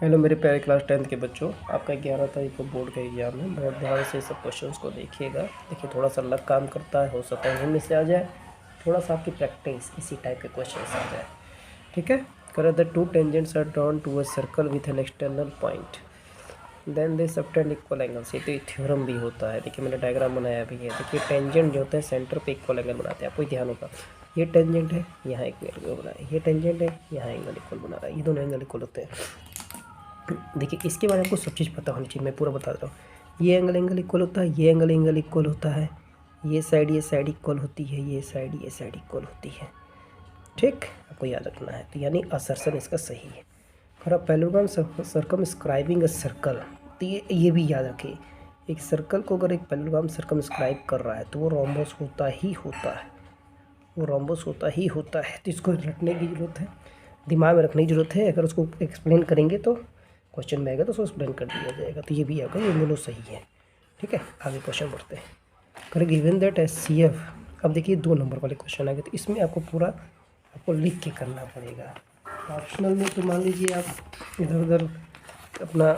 Hello मेरे प्यारे class 10th के बच्चों, आपका 11 तारीख को बोर्ड का एग्ज़ाम है। बहुत ध्यान से सब क्वेश्चंस को देखिएगा। देखिए थोड़ा सा लक काम करता है, हो सकता है इनमें से आ जाए, थोड़ा सा आपकी प्रैक्टिस इसी टाइप के क्वेश्चंस आ जाए। ठीक है। करें the two tangents are drawn to a circle with an external point then they subtend equal angles. ये तो थ्योरम भी होता है। देखिए मैंने डायग्राम बनाया भी है। देखिए टेंजेंट जो होता है सेंटर पे इक्वल एंगल बनाते हैं, आपको ध्यान होगा। ये टेंजेंट है, यहाँ एक एंगल बना है, ये टेंजेंट है, यहाँ एंगल इक्वल बना रहा है, ये दोनों एंगल इक्वल होते हैं। देखिए इसके बारे में आपको सब चीज़ पता होनी चाहिए, मैं पूरा बता रहा हूँ। ये एंगल इक्वल होता है, ये एंगल इक्वल होता है, ये साइड इक्वल होती है, ये साइड इक्वल होती है। ठीक, आपको याद रखना है। तो यानी असर्शन इसका सही है। For a parallelogram circumscribing a circle, तो ये भी याद रखिए। एक सर्कल को अगर एक पैरेललोग्राम सर्कमस्क्राइब कर रहा है तो वो रोम्बस होता ही होता है, वो रोम्बस होता ही होता है। तो इसको रखने की ज़रूरत है, दिमाग में रखने की ज़रूरत है। अगर उसको एक्सप्लेन करेंगे तो क्वेश्चन में आएगा तो उसको एक्सप्लेन कर दिया जाएगा। तो ये भी आएगा, ये दोनों सही है। ठीक है, आगे क्वेश्चन बढ़ते हैं। कर गिवन दैट HCF। अब देखिए 2 नंबर वाले क्वेश्चन आ गए, तो इसमें आपको पूरा आपको लिख के करना पड़ेगा। ऑप्शनल में तो मान लीजिए आप इधर उधर अपना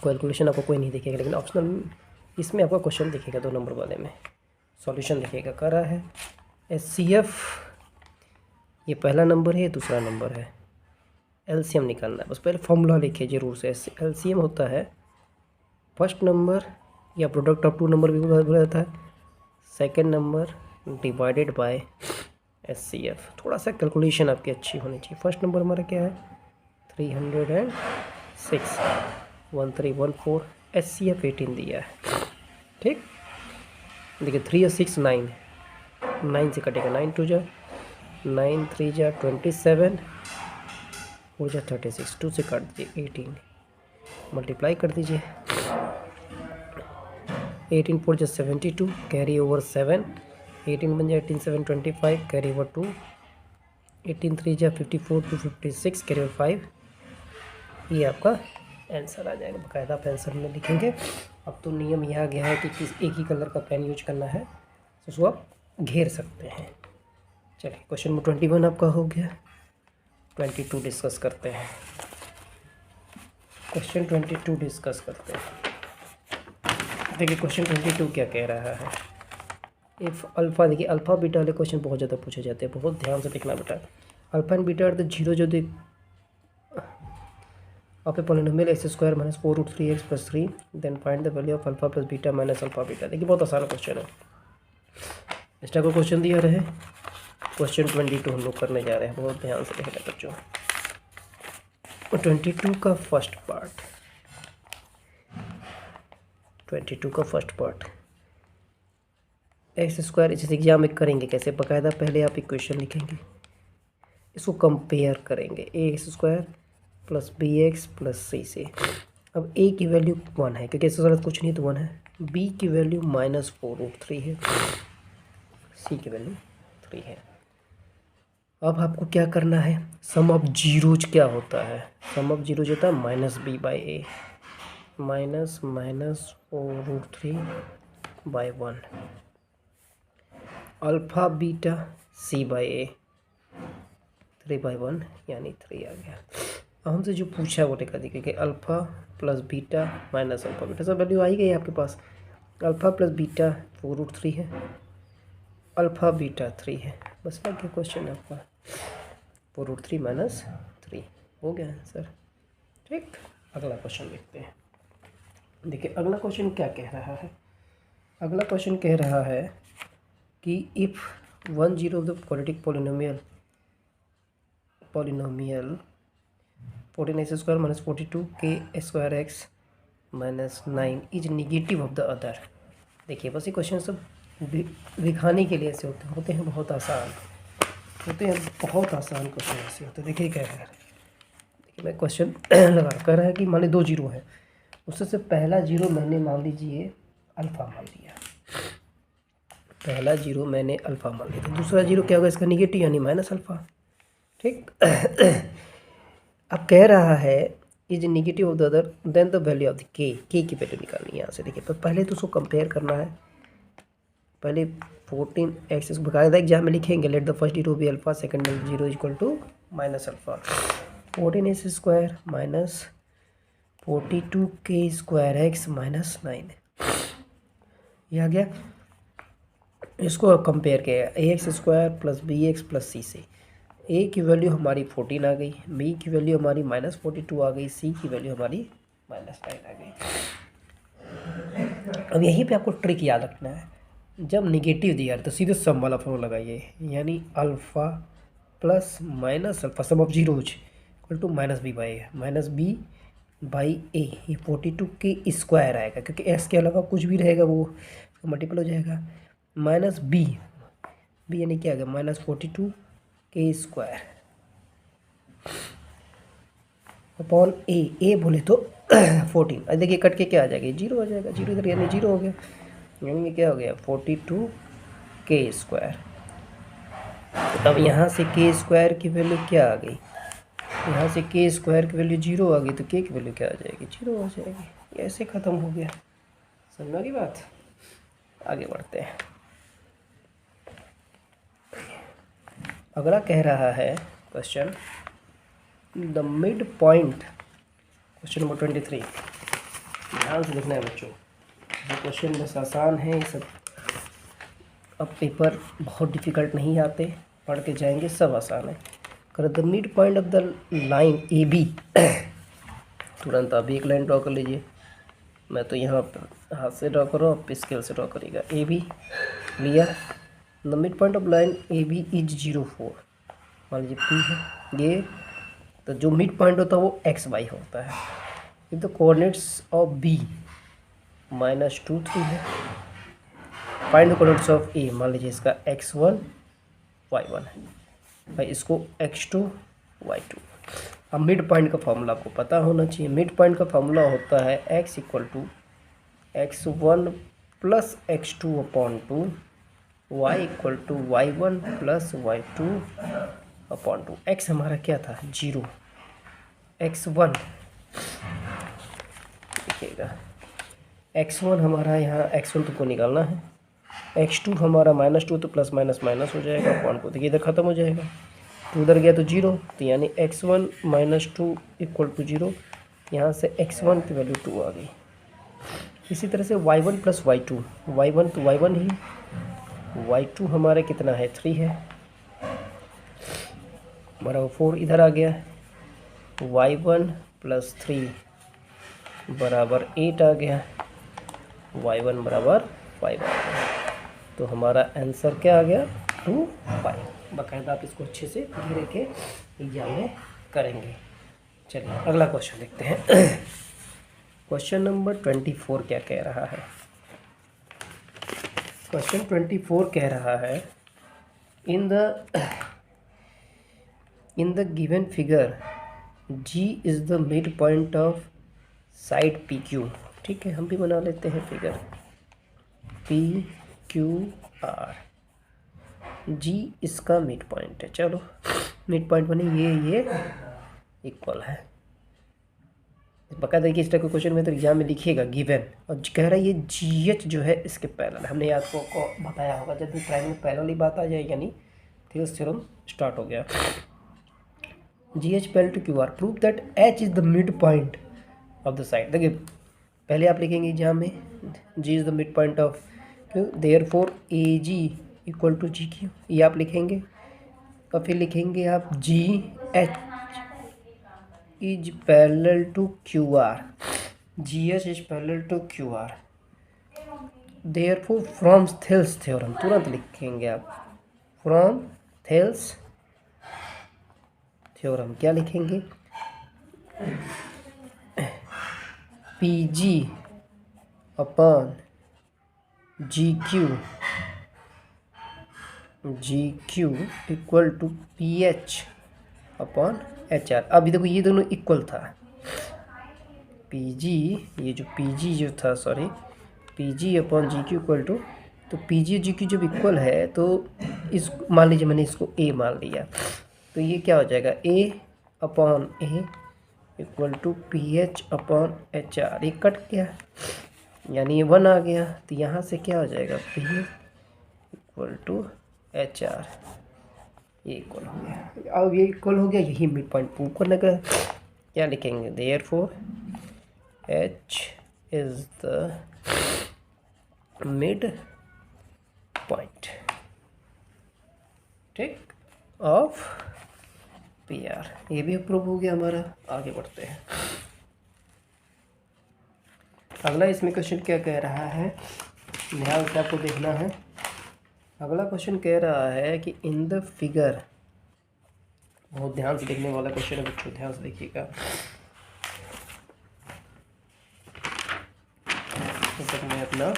कैलकुलेशन आपको कोई नहीं दिखेगा, लेकिन ऑप्शनल इसमें आपका क्वेश्चन दिखेगा 2 नंबर वाले में, सॉल्यूशन दिखेगा। कर रहा है HCF, ये पहला नंबर है, दूसरा नंबर है। LCM निकालना है, बस पहले फॉर्मूला लिखिए जरूर से। LCM होता है फर्स्ट नंबर या प्रोडक्ट ऑफ 2 नंबर भी बोला जाता है, second number divided by HCF। थोड़ा सा कैलकुलेशन आपकी अच्छी होनी चाहिए। फर्स्ट नंबर हमारा क्या है 306 1314, HCF 18 दिया है। ठीक, देखिए 3 और 6 9, 9 से कटेगा, 9 2 जा 9 3 जा 27 4 जा 36, 2 से काट दीजिए 18, मल्टीप्लाई कर दीजिए। 18 4 जा 72, कैरी ओवर 7, 18 बन जाए 18 7 25, कैरी ओवर 2, 18 3 जा 54 2 56, कैरी ओवर 5। ये आपका आंसर आ जाएगा। बाकायदा आप आंसर में लिखेंगे। अब तो नियम यह आ गया है कि किस एक ही कलर का पेन यूज करना है, तो उसको आप घेर सकते हैं। चलिए क्वेश्चन नंबर 21 आपका हो गया। 22 डिस्कस करते हैं। क्वेश्चन 22 डिस्कस करते हैं। देखिए क्वेश्चन 22 क्या कह रहा है। इफ़ अल्फ़ा, देखिए अल्फ़ा बीटा वाले क्वेश्चन बहुत ज़्यादा पूछे जाते हैं, बहुत ध्यान से देखना बेटा। Alpha and beta are the zero जो the of a polynomial x square minus 4 root 3x plus 3, then find the value of alpha plus beta minus alpha beta. देखिए बहुत आसान क्वेश्चन है। इस टाइप का क्वेश्चन दिया रहे। क्वेश्चन 22 हम लोग करने जा रहे हैं, बहुत ध्यान से देखना बच्चों। 22 का फर्स्ट पार्ट, 22 का फर्स्ट पार्ट एक्स स्क्वायर। इस एग्जाम में करेंगे कैसे, बाकायदा पहले आप इक्वेशन लिखेंगे, इसको कंपेयर करेंगे a x square plus b x plus c से। अब ए की वैल्यू 1 है, क्योंकि इससे ज़रूरत कुछ नहीं तो 1 है। बी की वैल्यू -4 रूट 3 है, सी की वैल्यू 3 है। अब आपको क्या करना है, सम ऑफ जीरोज क्या होता है, सम ऑफ जीरोज होता है -b by a, -4 root 3 by 1, alpha beta c by a, 3/1 यानी 3 आ गया। अब हमसे जो पूछा वो लिखा देखिए कि alpha plus beta minus alpha beta, सब वैल्यू आई गई आपके पास। अल्फ़ा प्लस बीटा 4 रूट 3 है, अल्फ़ा बीटा 3 है, बस लग गया क्वेश्चन आपका। 4 रूट 3 माइनस 3 हो गया आंसर। ठीक, अगला क्वेश्चन देखते हैं। देखिए अगला क्वेश्चन क्या कह रहा है। अगला क्वेश्चन कह रहा है कि if 1 0 of the quadratic polynomial 14x square minus 42 के square x minus 9 is negative of the other. देखिए बस ये क्वेश्चन सब दिखाने के लिए ऐसे होते हैं, बहुत आसान होते हैं, बहुत आसान क्वेश्चन ऐसे होते हैं। देखिए क्या है, देखिए मैं क्वेश्चन लगा कर रहा है कि मान ली 2 जीरो है, उससे से पहला जीरो मैंने मान लीजिए अल्फ़ा मान लिया, पहला जीरो मैंने अल्फ़ा मान लिया, तो दूसरा जीरो क्या होगा इसका निगेटिव यानी माइनस अल्फ़ा। ठीक अब कह रहा है is negative of the other than the value of the के की वैल्यू निकालनी है यहाँ से। देखिए पर पहले तो उसको कंपेयर करना है। पहले 14x बकायदा एग्जाम में लिखेंगे, let the first zero be alpha, second zero equal to minus alpha. 14s² minus 42k² x minus 9 ये आ गया। इसको कंपेयर किया ax² plus bx plus c से। a की वैल्यू हमारी 14 आ गई, b की वैल्यू हमारी -42 आ गई, c की वैल्यू हमारी -9 आ गई। अब यहीं पे आपको ट्रिक याद रखना है, जब निगेटिव दिया तो सीधे सम वाला फॉर्मूला लगाइए, यानी alpha plus minus alpha sum of zeros equal to -b/a ये 42k² आएगा, क्योंकि x के अलावा कुछ भी रहेगा वो मल्टीपल हो जाएगा। माइनस b यानी क्या आ गया -42k² अपॉन a बोले तो 14। अब देखिए कट के क्या आ जाएगा, 0 आ जाएगा, 0 इधर यानी 0 हो गया, यानी ये क्या हो गया 42k²। अब यहाँ से k² की वैल्यू क्या आ गई, यहाँ से k² की वैल्यू 0 आ गई, तो k की वैल्यू क्या आ जाएगी 0 हो जाएगी। ऐसे ख़त्म हो गया, समझ की बात। आगे बढ़ते हैं। अगला कह रहा है question the mid point, question number 23। ध्यान से लिखना है बच्चों, ये क्वेश्चन बस आसान है ये सब। अब पेपर बहुत डिफ़िकल्ट नहीं आते, पढ़ के जाएंगे सब आसान है। कर the mid point of the line A B तुरंत आप एक लाइन ड्रॉ कर लीजिए, मैं तो यहाँ पर हाथ से ड्रॉ कर रहा हूँ, आप स्केल से ड्रॉ करिएगा। ए बी लिया, the mid point of line A B is 0 4, मान लीजिए पी है ये, तो जो मिड पॉइंट होता है वो एक्स वाई होता है। If the coordinates of B -2 3 है, find the coordinates of A, मान लीजिए इसका x1 y1 है भाई, इसको x2 y2। अब मिड पॉइंट का फॉर्मूला आपको पता होना चाहिए। मिड पॉइंट का फॉर्मूला होता है x = x1 plus x2 upon 2, y = y1 plus y2 upon 2। x हमारा क्या था 0, x1 देखिएगा, x1 हमारा यहाँ x1 तो को निकालना है, x2 हमारा -2 तो प्लस माइनस माइनस हो जाएगा अपॉन को, देखिए इधर ख़त्म हो जाएगा, 2 उधर गया तो 0, तो यानी x1 - 2 = 0। यहाँ से x1 की वैल्यू 2 आ गई। इसी तरह से y1 प्लस y2, y1 तो y1 ही, y2 हमारे कितना है 3 है, बराबर 4 इधर आ गया, y1 प्लस 3 बराबर 8 आ गया, y1 बराबर 5 आ गया। तो हमारा आंसर क्या आ गया 2 5। बाकायदा आप इसको अच्छे से धीरे के एग्जाम में करेंगे। चलिए अगला क्वेश्चन देखते हैं। क्वेश्चन नंबर 24 क्या कह रहा है। क्वेश्चन 24 कह रहा है in the given figure G is the mid point of side PQ। ठीक है, हम भी बना लेते हैं फिगर PQR, G इसका मिड पॉइंट है। चलो मिड पॉइंट बने ये इक्वल है। बकायदा देखिए इस टाइप के क्वेश्चन में तो एग्जाम में लिखिएगा गिवन, और कह रहा है ये GH जो है इसके पैरेलल। हमने आपको बताया होगा जब भी प्राइम में पैरेलल ही बात आ जाएगी यानी थेओस थ्योरम स्टार्ट हो गया। GH parallel to QR, prove that H is the mid point of the side. देखिए पहले आप लिखेंगे एग्जाम में G is the mid point of Q, therefore AG = GQ, ये आप लिखेंगे। और फिर लिखेंगे आप GH is parallel to QR, GH is parallel to QR, therefore from Thales theorem, तुरंत लिखेंगे आप फ्रॉम थेल्स थ्योरम क्या लिखेंगे PG upon GQ equal to PH upon HR। अभी देखो ये दोनों इक्वल था, PG ये जो PG जो था sorry PG upon GQ equal to, तो PG GQ जब इक्वल है तो इस मान लीजिए मैंने इसको A मान लिया, तो ये क्या हो जाएगा A upon A equal to PH upon HR। ये कट गया यानी ये 1 आ गया, तो यहाँ से क्या हो जाएगा PH इक्वल टू HR। ये इक्वल हो गया। अब ये इक्वल हो गया, यही मिड पॉइंट प्रूव करने का। क्या लिखेंगे, therefore H is the mid point, ठीक, ऑफ PR। ये भी अप्रूव हो गया हमारा। आगे बढ़ते हैं। अगला इसमें क्वेश्चन क्या कह रहा है, ध्यान से आपको देखना है। अगला क्वेश्चन कह रहा है कि इन द फिगर, बहुत ध्यान से देखने वाला क्वेश्चन है बच्चों, ध्यान से देखिएगा। तो तक मैं अपना,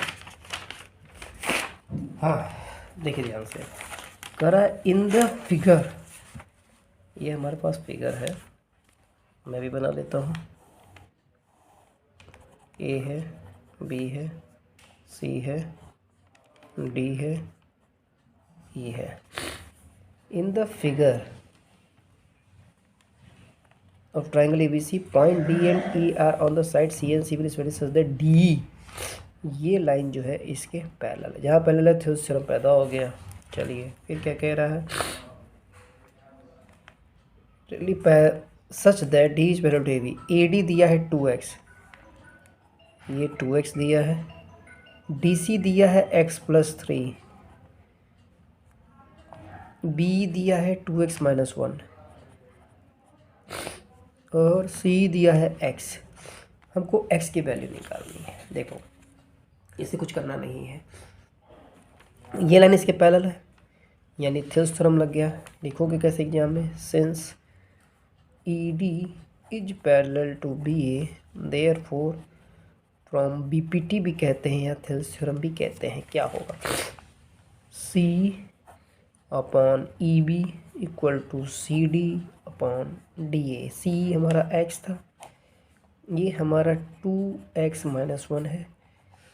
हाँ देखिए ध्यान से, करा इन द फिगर, ये हमारे पास फिगर है, मैं भी बना लेता हूँ। A है, B है, C है, D है, E है। In the figure of triangle ABC, point D and E are on the side C and C will be such that D, ये लाइन जो है इसके पैरेलल है। जहाँ पैरेलल है थ्योरम थ्योरम पैदा हो गया। चलिए फिर क्या कह रहा है, such that D is parallel to AB। AD दिया है 2x, ये 2x दिया है। DC दिया है x+3, B दिया है 2x-1 और C दिया है x। हमको x की वैल्यू निकालनी है। देखो इसे कुछ करना नहीं है, ये लाइन इसके पैरेलल है, यानी थ्योरम थ्योरम लग गया। लिखोगे कैसे एग्जाम में, since ED is parallel to BA therefore from BPT भी कहते हैं या थ्योरम थ्योरम भी कहते हैं, क्या होगा, C upon EB equal to CD upon DA। C हमारा x था, ये हमारा 2x-1 है,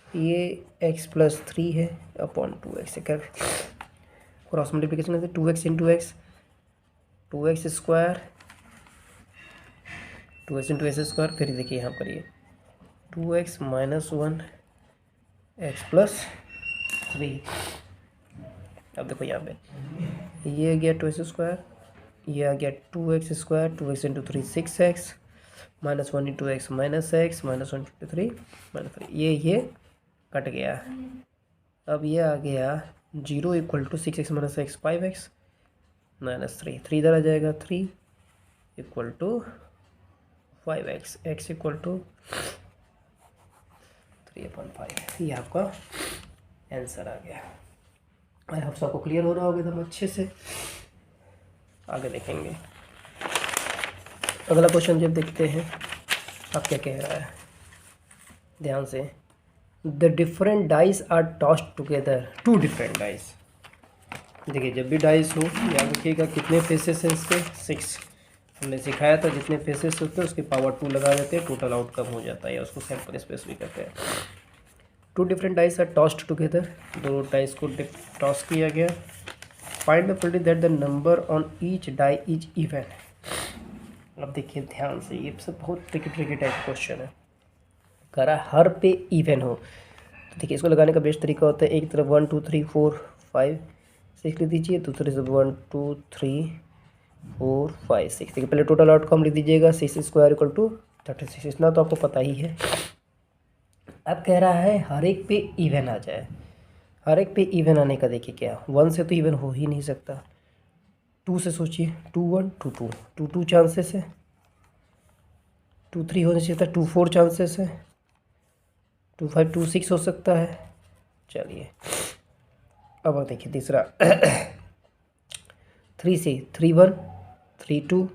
ये x+3 है अपॉन 2x कर क्रॉस मल्टीप्लिकेशन करते 2x into x, 2x square, 2x into x square. फिर देखिए यहाँ पर ये 2x-1 x+3। अब देखो यहाँ पे ये आ गया 2x स्क्वायर, ये आ गया 2x square, 2x into 3 6x, -1 into x -x, -1 into 3 -3, ये कट गया। अब ये आ गया 0 equal to 6x - x 5x -3, 3 इधर आ जाएगा, 3 equal to 5x, x equal to 3/5। ये आपका आंसर आ गया। आई होप सबको क्लियर हो रहा होगा एकदम अच्छे से। आगे देखेंगे अगला क्वेश्चन जब देखते हैं। अब क्या कह रहा है, ध्यान से, the different dice are tossed together, 2 different dice. देखिए जब भी डाइस हो याद रखिएगा कितने फेसेस हैं इसके, 6। हमने सिखाया था जितने फेसेस होते हैं उसकी पावर 2 लगा देते हैं, टोटल आउटकम हो जाता है, या उसको सैंपल स्पेस भी कहते हैं। 2 different dice are tossed together, 2 dice को टॉस किया गया। Find the probability that the number on each die is even. अब देखिए ध्यान से, ये सब बहुत ट्रिकी टाइप क्वेश्चन है। करा हर पे इवन हो, तो देखिए इसको लगाने का बेस्ट तरीका होता है, एक तरफ 1 2 3 4 5 6 लिख दीजिए, दूसरे से 1 2 3 4 5 6। देखिए पहले टोटल आउटकम लिख दीजिएगा, 6 स्क्वायर इक्वल टू 36। इतना तो आपको पता ही है। अब कह रहा है हर एक पे इवन आ जाए। हर एक पे इवन आने का देखिए क्या, 1 से तो इवन हो ही नहीं सकता, 2 से सोचिए, 2 1 2 2 2 2 चांसेस है, 2 3 होने चाहिए था, 2 4 चांसेस है, 2 5 2 6 हो सकता है। चलिए अब देखिए तीसरा 3 से 3 1 3 2,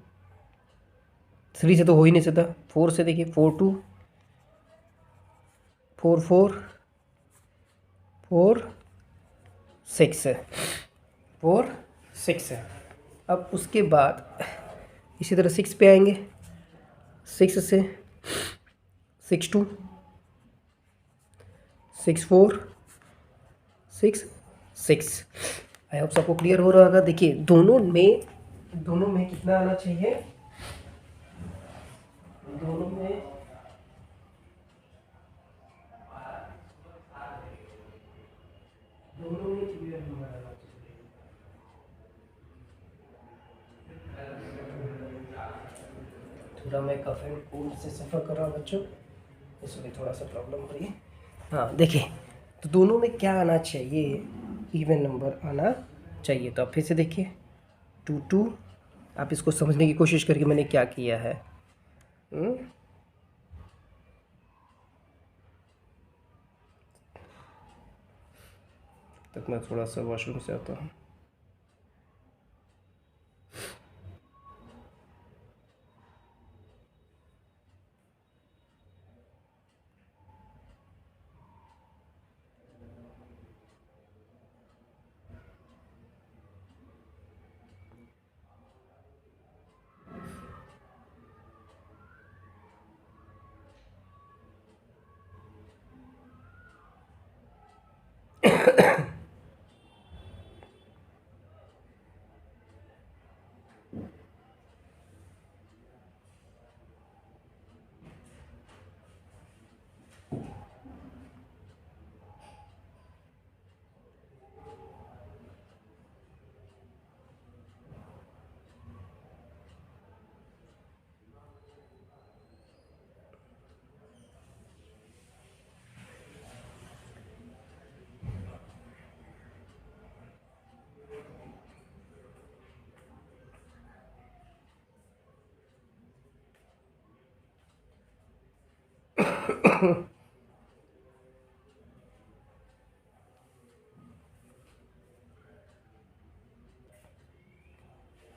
3 से तो हो ही नहीं सकता, 4 से देखिए 4 2 4 4 4 6 है, 4 6 है। अब उसके बाद इसी तरह 6 पे आएंगे, 6 से 6 2 6 4 6 6। आई होप सबको क्लियर हो रहा होगा। देखिए दोनों में कितना आना चाहिए, दोनों में इवन नंबर आना चाहिए। थोड़ा मैं कफ एंड कोल्ड से सफ़र कर रहा हूँ बच्चों, इसलिए थोड़ा सा प्रॉब्लम हो रही है। हाँ देखिए, तो दोनों में क्या आना चाहिए, इवन नंबर आना चाहिए। तो आप फिर से देखिए 2 2, आप इसको समझने की कोशिश करके मैंने क्या किया है। तक मैं थोड़ा सा वॉशरूम से आता हूँ।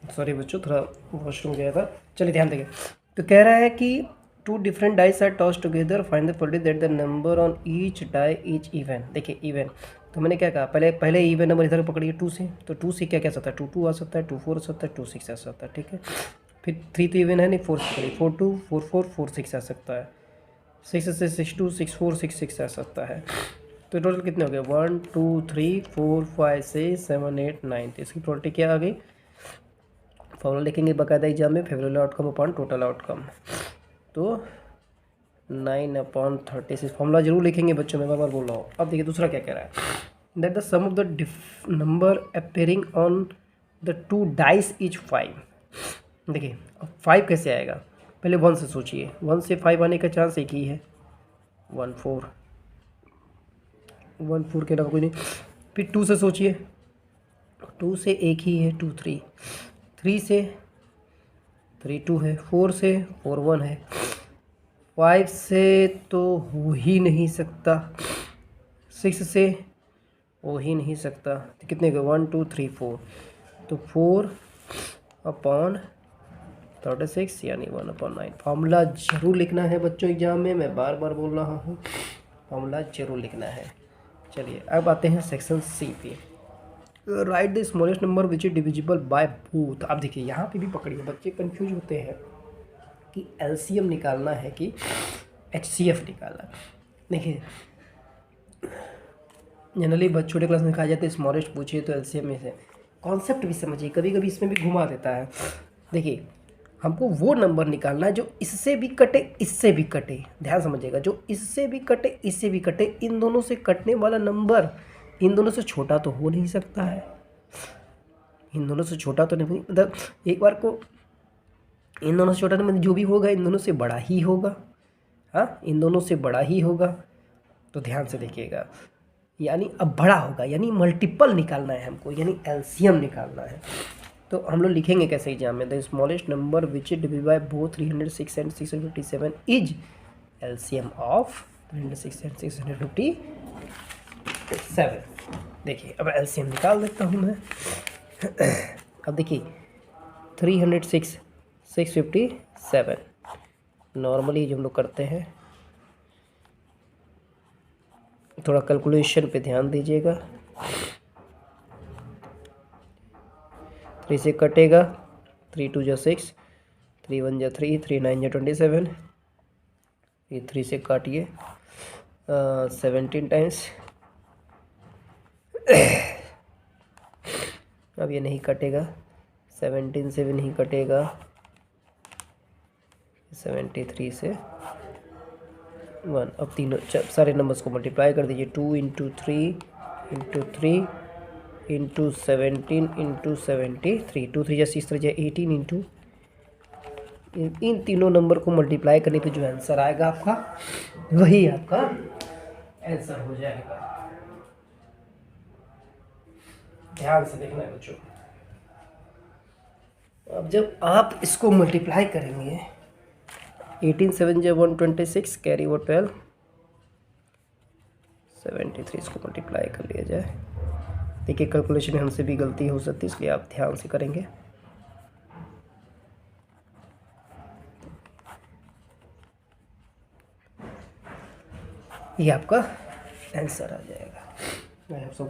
सॉरी बच्चों, थोड़ा वॉशरूम गया था। चलिए ध्यान देंगे। तो कह रहा है कि 2 different dice are toss together, find the probability that the number on each die is even. देखिए इवन, तो मैंने क्या कहा, पहले इवन नंबर इधर पकड़िए 2 से, तो 2 से क्या कह सकता है, 2 2 आ सकता है, 2 4 आ सकता है, 2 6 आ सकता है, ठीक है। फिर 3 तो इवन है नहीं, 4 से पकड़िए, 4 2 4 4 4 6 आ सकता है, 6 से 6 2 6 4 6 6 आ सकता है। तो टोटल कितने हो गए, 1 2 3 4 5 6 7 8 9। तो इसकी प्रोबेबिलिटी क्या आ गई, फॉर्मूला लिखेंगे बाकायदा एग्जाम में, favourable outcome upon total outcome. तो 9/36 फॉर्मूला जरूर लिखेंगे बच्चों, मैं बार बार बोल रहा हूँ। अब देखिए दूसरा क्या कह रहा है, that the sum of the number appearing on the 2 dice is 5। देखिए अब 5 कैसे आएगा, पहले 1 से सोचिए, 1 से 5 आने का चांस एक ही है, 1 4 1 4 के अलावा कोई नहीं। फिर 2 से सोचिए, 2 से एक ही है, 2 3, 3 से 3 2 है, 4 से 4 1 है, 5 से तो हो ही नहीं सकता, 6 से हो ही नहीं सकता, तो कितने के 1 2 3 4, तो 4/36 यानी 1/9। फार्मूला जरूर लिखना है बच्चों एग्जाम में, मैं बार बार बोल रहा हूँ, फार्मूला जरूर लिखना है। चलिए अब आते हैं सेक्शन सी पे, right the smallest number which is divisible by both. अब देखिए यहाँ पे भी पकड़िए, बच्चे कंफ्यूज होते हैं कि एलसीएम निकालना है कि एचसीएफ निकालना है। देखिए जनरली बच्चे छोटे क्लास में कहा जाता है स्मॉलेस्ट पूछिए तो एलसीएम में से, कॉन्सेप्ट भी समझिए, कभी कभी इसमें भी घुमा देता है। देखिए हमको वो नंबर निकालना है जो इससे भी कटे इससे भी कटे, ध्यान समझिएगा, जो इससे भी कटे इससे भी कटे, इन दोनों से कटने वाला नंबर इन दोनों से छोटा तो हो नहीं सकता है, इन दोनों से छोटा तो नहीं, मतलब एक बार को इन दोनों से छोटा नहीं, मतलब जो भी होगा इन दोनों से बड़ा ही होगा, हाँ इन दोनों से बड़ा ही होगा। तो ध्यान से देखिएगा, यानी अब बड़ा होगा, यानी मल्टीपल निकालना है हमको, यानी एलसीएम निकालना है। तो हम लोग लिखेंगे कैसे एग्जाम में, the smallest number which is divide by both 306 and 657 is LCM of 306 and 657। देखिए अब एलसीएम निकाल देता हूँ मैं। अब देखिए 306 657, नॉर्मली जो हम लोग करते हैं, थोड़ा कैलकुलेशन पे ध्यान दीजिएगा, 3 से कटेगा, 3 2 जा 6, 3 1 जा 3, 3 9 जा 27, ये 3 से काटिए 17 टाइम्स। अब ये नहीं कटेगा, 17 से भी नहीं कटेगा, 73 से 1। अब तीनों सारे नंबर्स को मल्टीप्लाई कर दीजिए, 2 × 3 × 3 × 17 × 73, 2 3 जा 6 3 जा 18 × इन तीनों नंबर को मल्टीप्लाई करने पे जो आंसर आएगा आपका, वही आपका आंसर हो जाएगा। ध्यान से देखना है बच्चों। अब जब आप इसको मल्टीप्लाई करेंगे, 18 7 जब 126 कैरी वो 12 73, इसको मल्टीप्लाई कर लिया जाए। देखिए कैलकुलेशन में हमसे भी गलती हो सकती है, इसलिए आप ध्यान से करेंगे। ये आपका आंसर आ जाएगा। मैं आप सबको